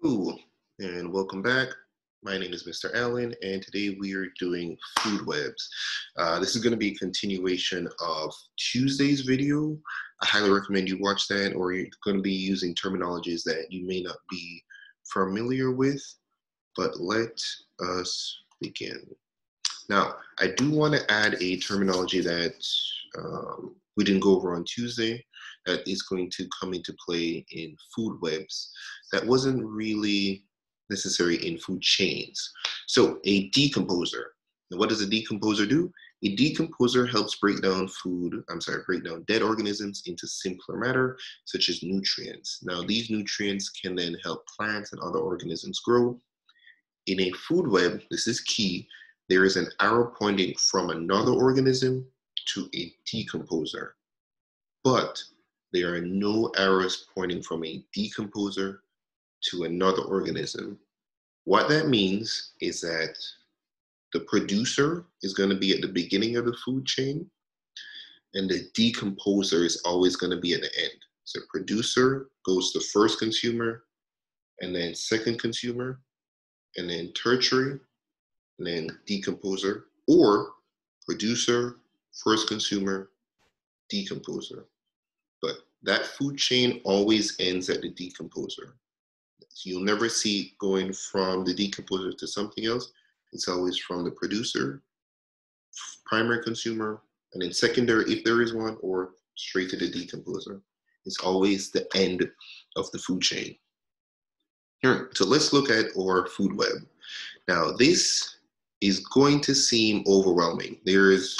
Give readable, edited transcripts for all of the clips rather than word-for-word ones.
Hello, and welcome back. My name is Mr. Allen, and today we are doing food webs. This is going to be a continuation of Tuesday's video. I highly recommend you watch that, or you're going to be using terminologies that you may not be familiar with. But let us begin. Now, I do want to add a terminology that we didn't go over on Tuesday that is going to come into play in food webs that wasn't really necessary in food chains. So a decomposer. Now, what does a decomposer do? A decomposer helps break down dead organisms into simpler matter, such as nutrients. Now, these nutrients can then help plants and other organisms grow. In a food web, this is key, there is an arrow pointing from another organism to a decomposer, but there are no arrows pointing from a decomposer to another organism. What that means is that the producer is going to be at the beginning of the food chain, and the decomposer is always going to be at the end. So producer goes to first consumer, and then second consumer, and then tertiary, and then decomposer, or producer, first consumer, decomposer. But that food chain always ends at the decomposer. So you'll never see it going from the decomposer to something else. It's always from the producer, primary consumer, and then secondary, if there is one, or straight to the decomposer. It's always the end of the food chain. Here, so let's look at our food web. Now, this is going to seem overwhelming. There is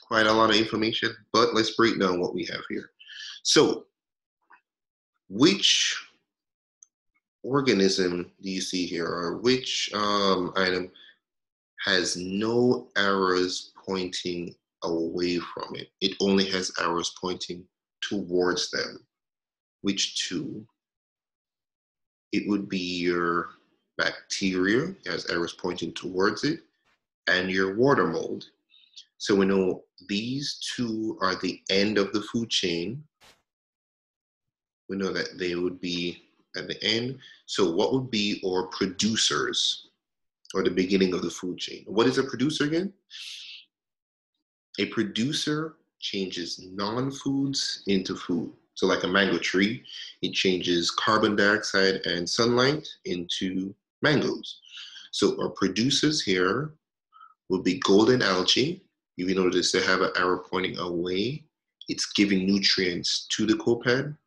quite a lot of information, but let's break down what we have here. So, which organism do you see here, or which item has no arrows pointing away from it? It only has arrows pointing towards them. Which two? It would be your bacteria, it has arrows pointing towards it, and your water mold. So we know these two are the end of the food chain. We know that they would be at the end. So what would be our producers, or the beginning of the food chain? What is a producer again? A producer changes non-foods into food. So like a mango tree, it changes carbon dioxide and sunlight into mangoes. So our producers here will be golden algae. If you notice they have an arrow pointing away, it's giving nutrients to the copad.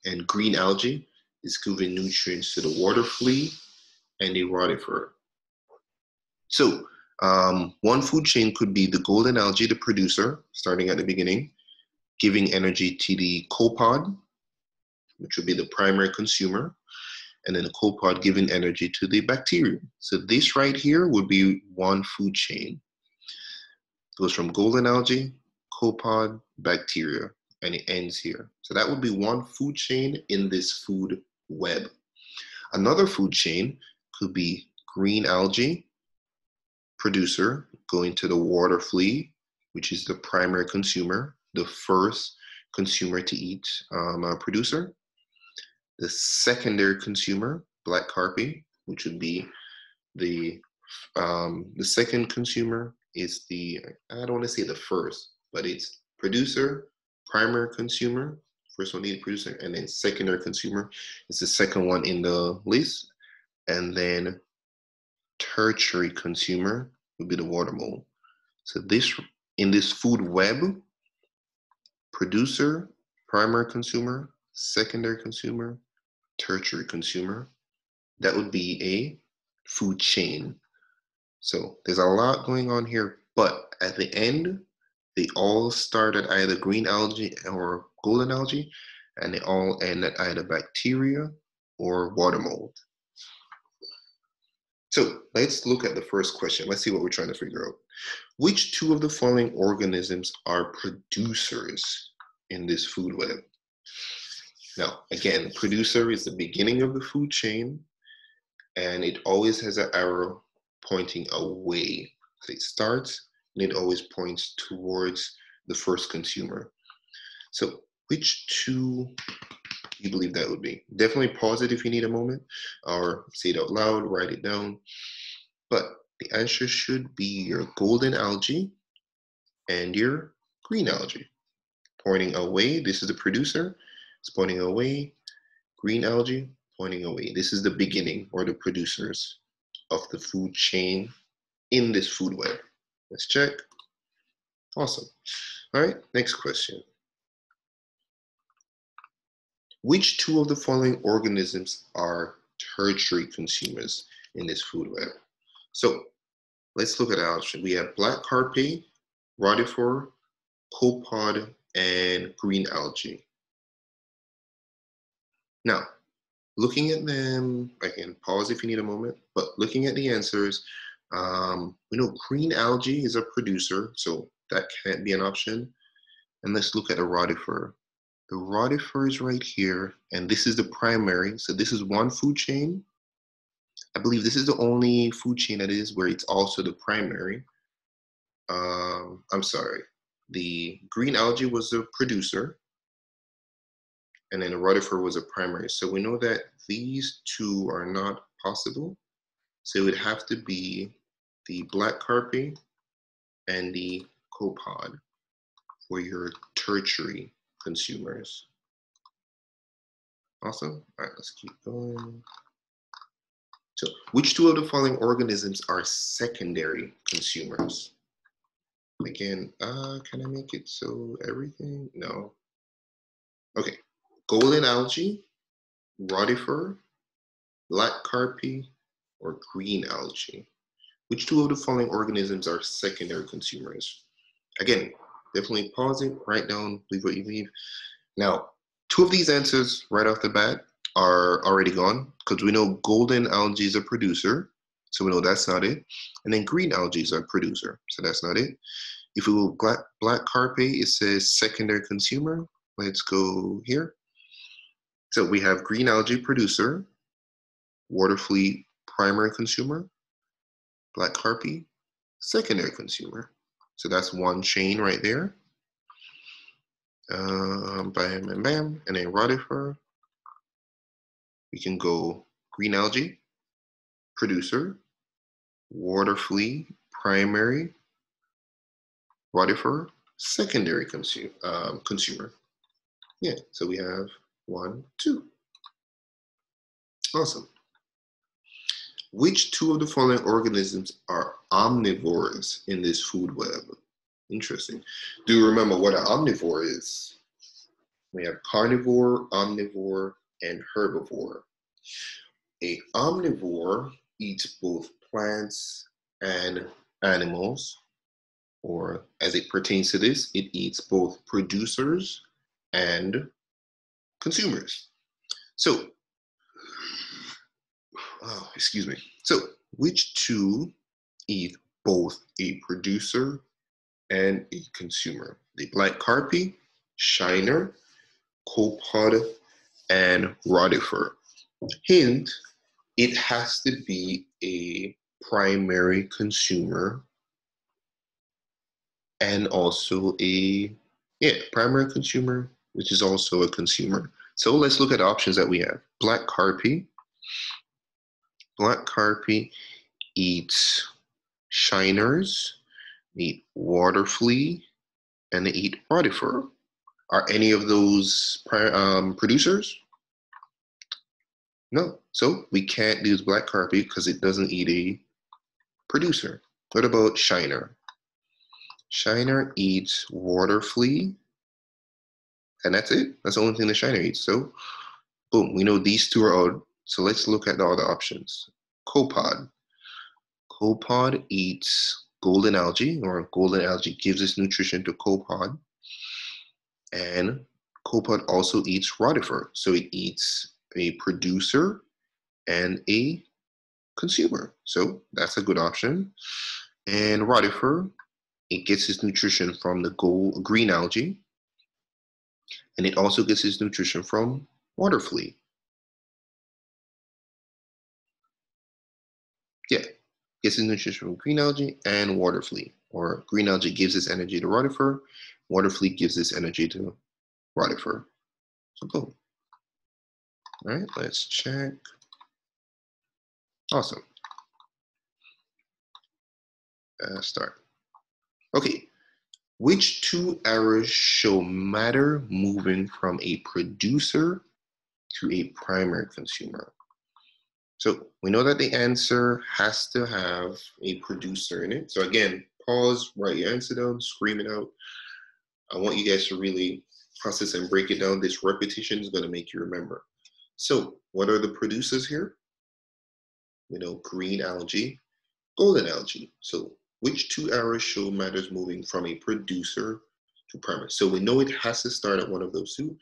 And green algae is giving nutrients to the water flea and the rotifer. So one food chain could be the golden algae, the producer, starting at the beginning, giving energy to the copod, which would be the primary consumer, and then the copod giving energy to the bacterium. So this right here would be one food chain. It goes from golden algae, copod, bacteria, and it ends here. So that would be one food chain in this food web. Another food chain could be green algae, producer, going to the water flea, which is the primary consumer, the first consumer to eat producer. The secondary consumer, black carpy, which would be the second consumer is I don't want to say the first, but it's producer, primary consumer, first one needed producer, and then secondary consumer is the second one in the list. And then tertiary consumer would be the water mold. So in this food web, producer, primary consumer, secondary consumer, tertiary consumer, that would be a food chain. So there's a lot going on here, but at the end, they all start at either green algae or golden algae, and they all end at either bacteria or water mold. So let's look at the first question. Let's see what we're trying to figure out. Which two of the following organisms are producers in this food web? Now, again, producer is the beginning of the food chain, and it always has an arrow pointing away. So it starts, and it always points towards the first consumer. So which two do you believe that would be? Definitely pause it if you need a moment, or say it out loud, write it down. But the answer should be your golden algae and your green algae. Pointing away, this is the producer. It's pointing away. Green algae, pointing away. This is the beginning or the producers of the food chain in this food web. Let's check. Awesome. All right, next question. Which two of the following organisms are tertiary consumers in this food web? So let's look at the option. We have black carpe, rotifer, copod, and green algae. Now, looking at them, I can pause if you need a moment, but looking at the answers, we know green algae is a producer, so that can't be an option. And let's look at the rotifer. The rotifer is right here, and this is the primary. So this is one food chain. I believe this is the only food chain that is where it's also the primary. I'm sorry. The green algae was the producer, and then the rotifer was a primary. So we know that these two are not possible. So it would have to be the black carpe and the copod for your tertiary consumers. Awesome. All right, let's keep going. So which two of the following organisms are secondary consumers? Again, can I make it so everything? No. Okay, golden algae, rotifer, black carpe, or green algae? Which two of the following organisms are secondary consumers? Again, definitely pause it, write down, leave what you leave. Now, two of these answers right off the bat are already gone because we know golden algae is a producer, so we know that's not it. And then green algae is a producer, so that's not it. If we go black carpe, it says secondary consumer. Let's go here. So we have green algae producer, water flea primary consumer, black carpe secondary consumer. So that's one chain right there. Bam, bam, bam. And then rotifer, we can go green algae, producer, water flea, primary, rotifer, secondary consumer. Yeah, so we have 1, 2. Awesome. Which two of the following organisms are omnivores in this food web? Interesting. Do you remember what an omnivore is? We have carnivore, omnivore, and herbivore. A omnivore eats both plants and animals, or as it pertains to this, it eats both producers and consumers. So, excuse me. So, which two eat both a producer and a consumer? The black carpe, shiner, copod, and rotifer. Hint, it has to be a primary consumer and also a primary consumer, which is also a consumer. So let's look at the options that we have. Black carpe. Black carpe eats shiners, they eat water flea, and they eat rotifer. Are any of those producers? No. So we can't use black carpe because it doesn't eat a producer. What about shiner? Shiner eats water flea, and that's it. That's the only thing the shiner eats. So, boom, we know these two are out. So let's look at the other options. Copod. Copod eats golden algae, or golden algae gives its nutrition to copod. And copod also eats rotifer. So it eats a producer and a consumer. So that's a good option. And rotifer, it gets its nutrition from the green algae, and it also gets its nutrition from water flea. Yeah, gets its nutrition from green algae and water flea. Or green algae gives its energy to rotifer, water flea gives its energy to rotifer. So boom. All right, let's check. Awesome. Start. Okay. Which two arrows show matter moving from a producer to a primary consumer? So we know that the answer has to have a producer in it. So again, pause, write your answer down, scream it out. I want you guys to really process and break it down. This repetition is going to make you remember. So what are the producers here? We know green algae, golden algae. So which two arrows show matters moving from a producer to primary? So we know it has to start at one of those two.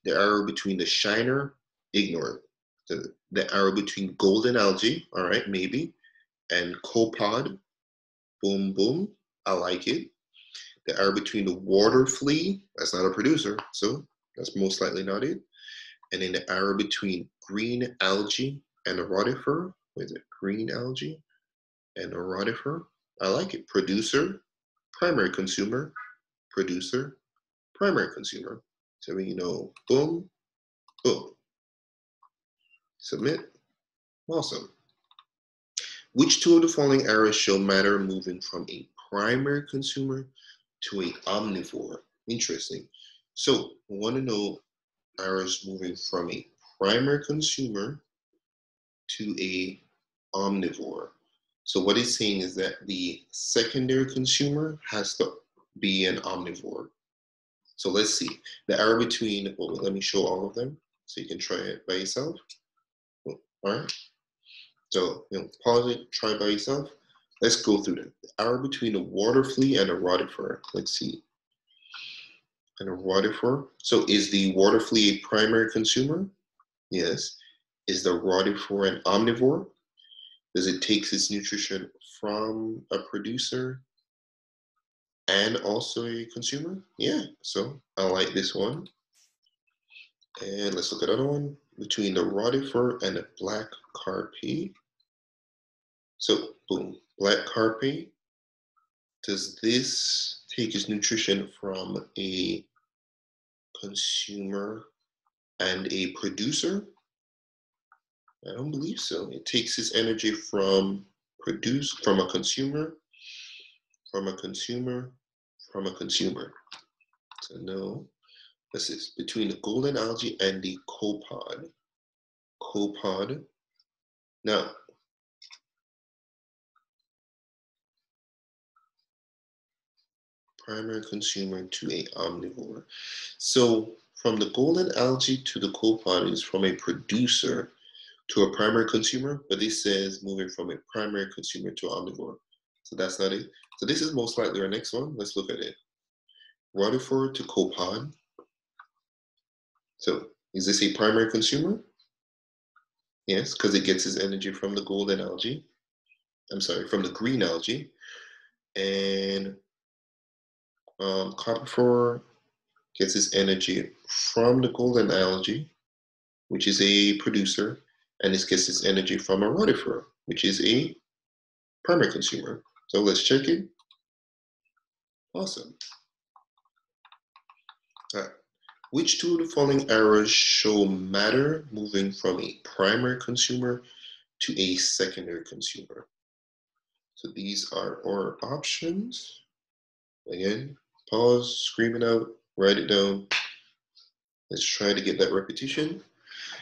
The arrow between the shiner, ignore it. The arrow between golden algae, all right, maybe, and copod, boom, boom, I like it. The arrow between the water flea, that's not a producer, so that's most likely not it. And then the arrow between green algae and a rotifer, what is it, green algae and a rotifer, I like it. Producer, primary consumer, producer, primary consumer. So we know, boom, boom. Submit. Awesome. Which two of the following arrows show matter moving from a primary consumer to a omnivore? Interesting. So we want to know arrows moving from a primary consumer to a omnivore. So what it's saying is that the secondary consumer has to be an omnivore. So let's see. The arrow between, well, let me show all of them so you can try it by yourself. All right. So, pause it, try by yourself. Let's go through them. The arrow between a water flea and a rotifer. Let's see. And a rotifer. So is the water flea a primary consumer? Yes. Is the rotifer an omnivore? Does it take its nutrition from a producer and also a consumer? Yeah. So I like this one. And let's look at another one. Between the rotifer and the black carpy. So boom, black carpy. Does this take its nutrition from a consumer and a producer? I don't believe so. It takes its energy from a consumer, from a consumer, from a consumer. So no. This is between the golden algae and the copod. Copod. Now, primary consumer to a omnivore. So from the golden algae to the copod is from a producer to a primary consumer, but this says moving from a primary consumer to omnivore. So that's not it. So this is most likely our next one. Let's look at it. Rotifer to copod. So is this a primary consumer? Yes, because it gets its energy from the golden algae. I'm sorry, from the green algae. And copper gets its energy from the golden algae, which is a producer, and it gets its energy from a rotifer, which is a primary consumer. So let's check it. Awesome. All right. Which two of the following arrows show matter moving from a primary consumer to a secondary consumer? So these are our options. Again, pause, scream it out, write it down. Let's try to get that repetition.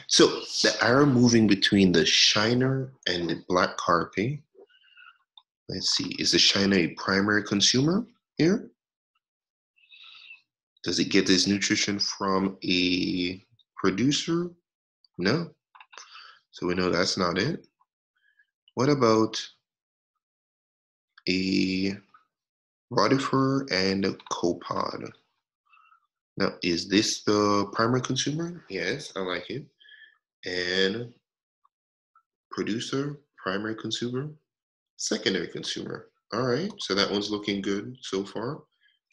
So the arrow moving between the shiner and the black carpy. Let's see, is the shiner a primary consumer here? Does it get its nutrition from a producer? No. So we know that's not it. What about a rotifer and a copod? Now, is this the primary consumer? Yes, I like it. And producer, primary consumer, secondary consumer. All right, so that one's looking good so far.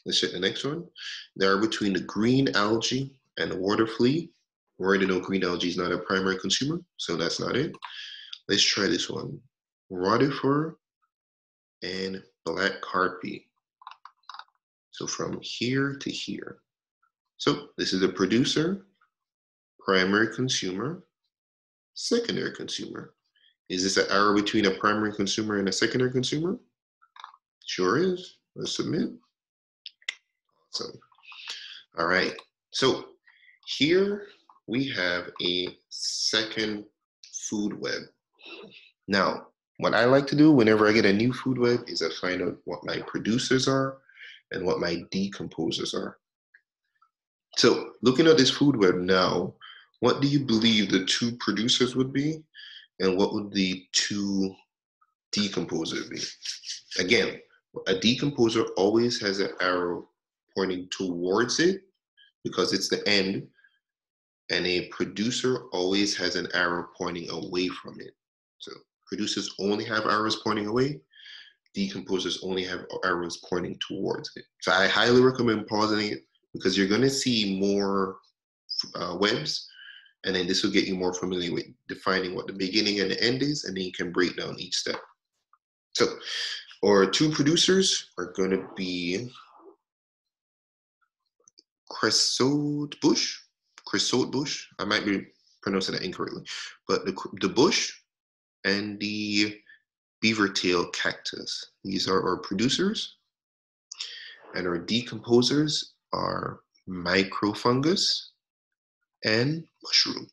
Let's check the next one. They are between the green algae and the water flea. We already know green algae is not a primary consumer, so that's not it. Let's try this one. Rotifer and black carpy. So from here to here. So this is a producer, primary consumer, secondary consumer. Is this an arrow between a primary consumer and a secondary consumer? Sure is. Let's submit. Awesome. All right. So here we have a second food web. Now, what I like to do whenever I get a new food web is I find out what my producers are and what my decomposers are. So looking at this food web now, what do you believe the two producers would be? And what would the two decomposers be? Again, a decomposer always has an arrow pointing towards it because it's the end, and a producer always has an arrow pointing away from it. So producers only have arrows pointing away, decomposers only have arrows pointing towards it. So I highly recommend pausing it because you're going to see more webs, and then this will get you more familiar with defining what the beginning and the end is, and then you can break down each step. So our two producers are going to be creosote bush. I might be pronouncing that incorrectly, but the bush and the beaver tail cactus. These are our producers, and our decomposers are microfungus and mushroom.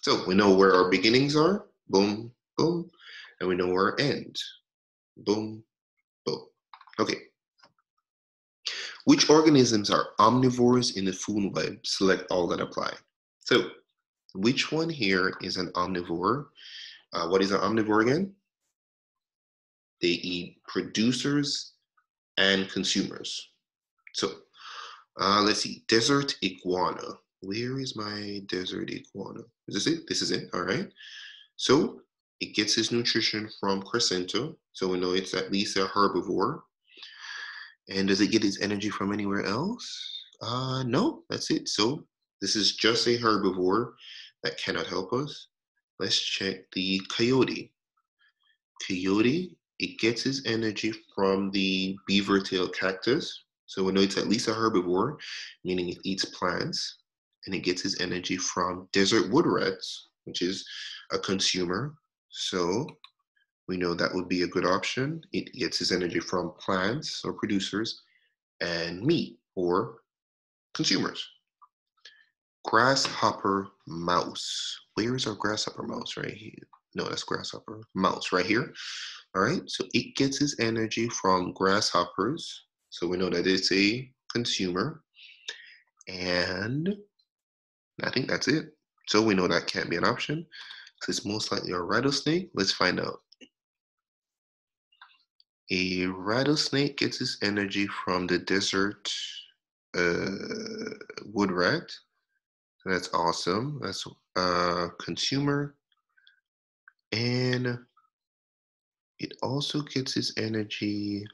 So we know where our beginnings are, boom, boom, and we know where our ends, boom, boom. Okay. Which organisms are omnivores in the food web? Select all that apply. So which one here is an omnivore? What is an omnivore again? They eat producers and consumers. So let's see, desert iguana. Where is my desert iguana? Is this it? This is it, all right. So it gets its nutrition from crescenta. So we know it's at least a herbivore. And does it get its energy from anywhere else? No, that's it. So this is just a herbivore that cannot help us. Let's check the coyote. Coyote, it gets its energy from the beaver tail cactus. So we know it's at least a herbivore, meaning it eats plants. And it gets its energy from desert wood rats, which is a consumer. So we know that would be a good option. It gets its energy from plants or producers and meat or consumers. Grasshopper mouse. Where is our grasshopper mouse? Right here. No, that's grasshopper mouse right here. All right, so it gets its energy from grasshoppers. So we know that it's a consumer. And I think that's it. So we know that can't be an option. So it's most likely a rattlesnake. Let's find out. A rattlesnake gets its energy from the desert wood rat. That's awesome. That's consumer. And it also gets its energy.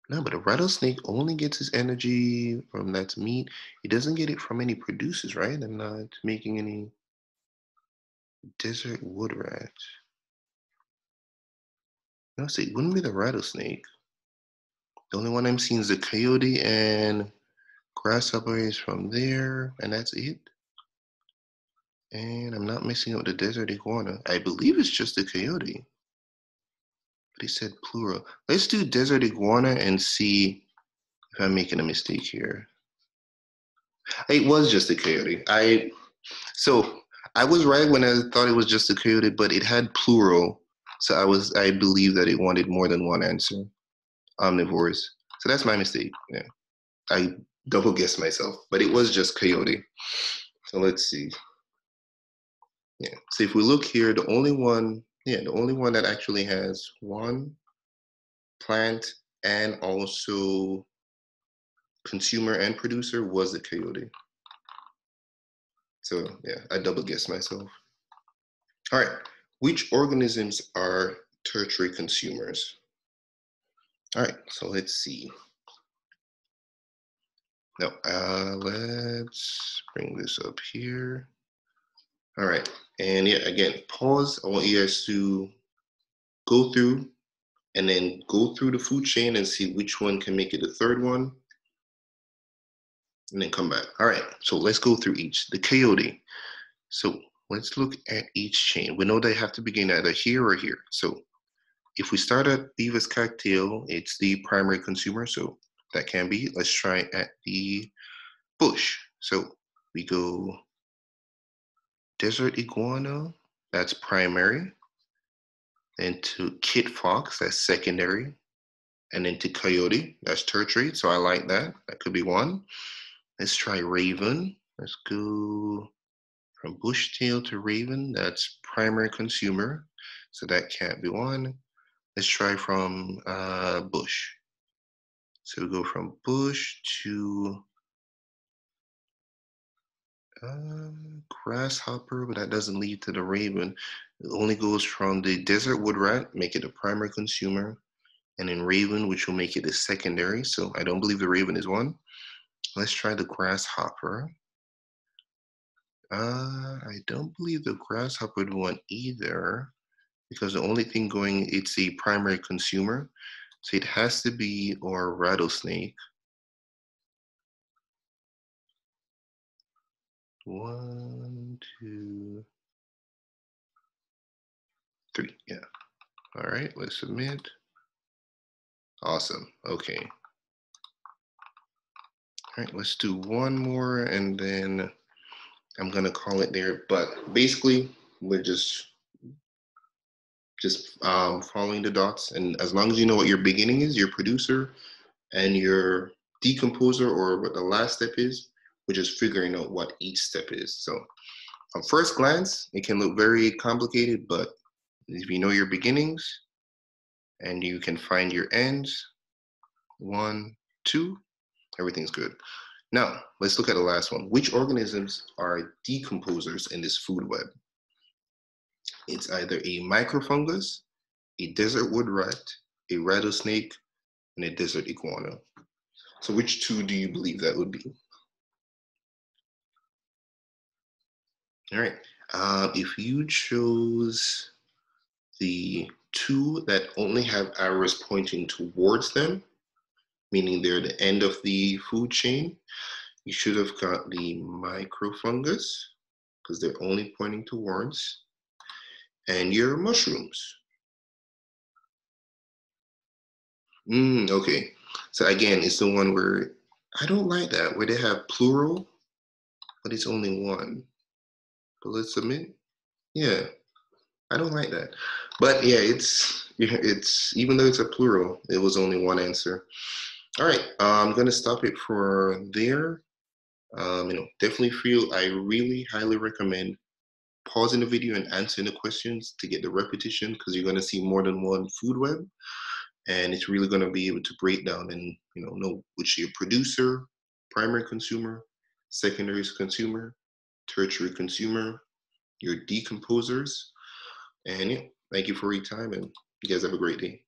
No, but a rattlesnake only gets its energy from that's meat. It doesn't get it from any producers, right? I'm not making any desert wood rat. No, see, it wouldn't be the rattlesnake. The only one I'm seeing is the coyote, and grasshopper is from there, and that's it. And I'm not mixing up the desert iguana. I believe it's just the coyote. But he said plural. Let's do desert iguana and see if I'm making a mistake here. It was just the coyote. So I was right when I thought it was just a coyote, but it had plural. So I believe that it wanted more than one answer. Omnivores. So that's my mistake. Yeah. I double guessed myself, but it was just coyote. So let's see. Yeah. So if we look here, the only one that actually has one plant and also consumer and producer was the coyote. So yeah, I double guessed myself. All right, which organisms are tertiary consumers? All right, so let's see. Now, let's bring this up here. All right, and yeah, again, pause. I want you guys to go through and then go through the food chain and see which one can make it the third one. and then come back. All right, so let's go through each. The coyote. So let's look at each chain. We know they have to begin either here or here. So if we start at Beaver's cocktail, it's the primary consumer, so that can be. Let's try at the bush. So we go desert iguana, that's primary. Then to kit fox, that's secondary. And then to coyote, that's tertiary. So I like that. That could be one. Let's try raven. Let's go from bushtail to raven. That's primary consumer. So that can't be one. Let's try from bush. So we go from bush to grasshopper, but that doesn't lead to the raven. It only goes from the desert wood rat, make it a primary consumer, and then raven, which will make it a secondary. So I don't believe the raven is one. Let's try the grasshopper. I don't believe the grasshopper would want either, because the only thing going, it's a primary consumer. So it has to be or rattlesnake. 1, 2, 3. Yeah. All right, let's submit. Awesome. Okay. All right, let's do one more and then I'm gonna call it there. But basically, we're just following the dots. And as long as you know what your beginning is, your producer, and your decomposer, or what the last step is, we're just figuring out what each step is. So on first glance, it can look very complicated, but if you know your beginnings and you can find your ends, 1, 2, everything's good. Now, let's look at the last one. Which organisms are decomposers in this food web? It's either a microfungus, a desert wood rat, a rattlesnake, and a desert iguana. So which two do you believe that would be? All right. If you chose the two that only have arrows pointing towards them, meaning they're the end of the food chain, you should have got the microfungus because they're only pointing towards, and your mushrooms. Okay. So again, it's the one where I don't like that, where they have plural, but it's only one. But let's submit. Yeah, I don't like that. But yeah, it's even though it's a plural, it was only one answer. All right, I'm gonna stop it for there. Definitely feel I really highly recommend pausing the video and answering the questions to get the repetition because you're gonna see more than one food web, and it's really gonna be able to break down and know which your producer, primary consumer, secondary consumer, tertiary consumer, your decomposers, and yeah, thank you for your time, and you guys have a great day.